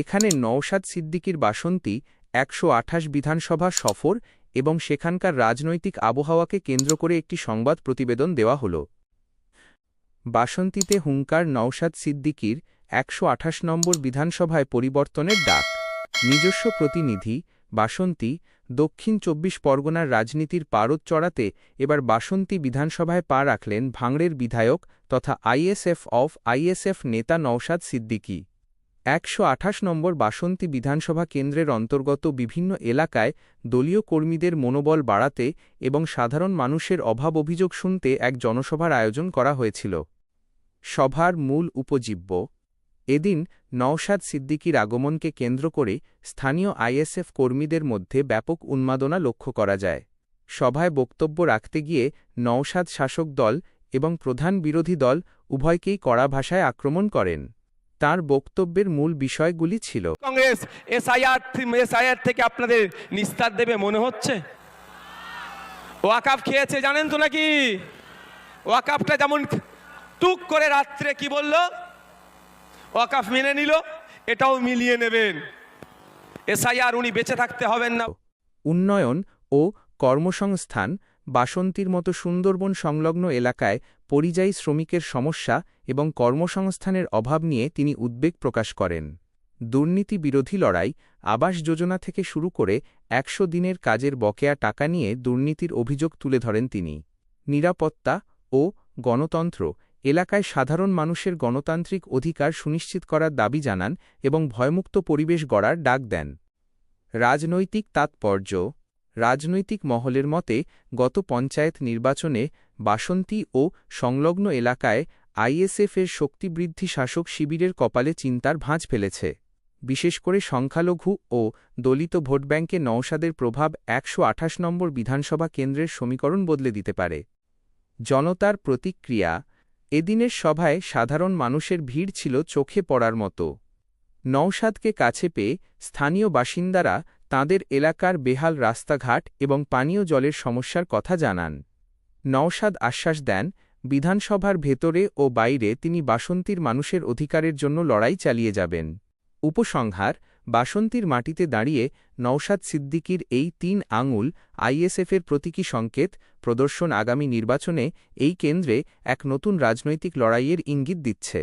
এখানে নওশাদ সিদ্দিকীর বাসন্তী ১২৮ বিধানসভা সফর এবং সেখানকার রাজনৈতিক আবহাওয়াকে কেন্দ্র করে একটি সংবাদ প্রতিবেদন দেওয়া হল। বাসন্তীতে হুঙ্কার নওশাদ সিদ্দিকীর ১২৮ নম্বর বিধানসভায় পরিবর্তনের ডাক। নিজস্ব প্রতিনিধি। বাসন্তী, দক্ষিণ ২৪ পরগনার রাজনীতির পারদ চড়াতে এবার বাসন্তী বিধানসভায় পা রাখলেন ভাঙড়ের বিধায়ক তথা আইএসএফ নেতা নওশাদ সিদ্দিকী। ১২৮ নম্বর বাসন্তী বিধানসভা কেন্দ্রের অন্তর্গত বিভিন্ন এলাকায় দলীয় কর্মীদের মনোবল বাড়াতে এবং সাধারণ মানুষের অভাব অভিযোগ শুনতে এক জনসভার আয়োজন করা হয়েছিল। সভার মূল উপজীব্য। এদিন নওশাদ সিদ্দিকীর আগমনকে কেন্দ্র করে স্থানীয় আইএসএফ কর্মীদের মধ্যে ব্যাপক উন্মাদনা লক্ষ্য করা যায়। সভায় বক্তব্য রাখতে গিয়ে নওশাদ শাসক দল এবং প্রধান বিরোধী দল উভয়কেই কড়া ভাষায় আক্রমণ করেন। তার বক্তব্যের মূল বিষয়গুলি ছিল: কংগ্রেস এসআইআর থেকে আপনাদের নিস্তার দেবে মনে হচ্ছে? ওয়াকাফ খেয়েছে জানেন তো নাকি? ওয়াকাফটা যেমন টুক করে রাত্রে কি বলল, ওয়াকাফ মেনে নিল, এটাও মিলিয়ে নেবেন। এসআইআর উনি বেঁচে থাকতে হবেন না। উন্নয়ন ও কর্মসংস্থান। বাসন্তীর মতো সুন্দরবন সংলগ্ন এলাকায় পরিযায়ী শ্রমিকের সমস্যা এবং কর্মসংস্থানের অভাব নিয়ে তিনি উদ্বেগ প্রকাশ করেন। দুর্নীতি বিরোধী লড়াই। আবাস যোজনা থেকে শুরু করে ১০০ দিনের কাজের বকেয়া টাকা নিয়ে দুর্নীতির অভিযোগ তুলে ধরেন তিনি। নিরাপত্তা ও গণতন্ত্র। এলাকায় সাধারণ মানুষের গণতান্ত্রিক অধিকার সুনিশ্চিত করার দাবি জানান এবং ভয়মুক্ত পরিবেশ গড়ার ডাক দেন। রাজনৈতিক তাৎপর্য। রাজনৈতিক মহলের মতে গত পঞ্চায়েত নির্বাচনে বাসন্তী ও সংলগ্ন এলাকায় আইএসএফের শক্তিবৃদ্ধি শাসক শিবিরের কপালে চিন্তার ভাঁজ ফেলেছে। বিশেষ করে সংখ্যালঘু ও দলিত ভোটব্যাঙ্কে নওশাদের প্রভাব ১২৮ নম্বর বিধানসভা কেন্দ্রের সমীকরণ বদলে দিতে পারে। জনতার প্রতিক্রিয়া। এদিনের সভায় সাধারণ মানুষের ভিড় ছিল চোখে পড়ার মতো। নওশাদকে কাছে পেয়ে স্থানীয় বাসিন্দারা তাঁদের এলাকার বেহাল রাস্তাঘাট এবং পানীয় জলের সমস্যার কথা জানান। নওশাদ আশ্বাস দেন, বিধানসভার ভেতরে ও বাইরে তিনি বাসন্তীর মানুষের অধিকারের জন্য লড়াই চালিয়ে যাবেন। উপসংহার: বাসন্তীর মাটিতে দাঁড়িয়ে নওশাদ সিদ্দিকীর এই ৩ আঙুল আইএসএফের প্রতীকী সংকেত প্রদর্শন আগামী নির্বাচনে এই কেন্দ্রে এক নতুন রাজনৈতিক লড়াইয়ের ইঙ্গিত দিচ্ছে।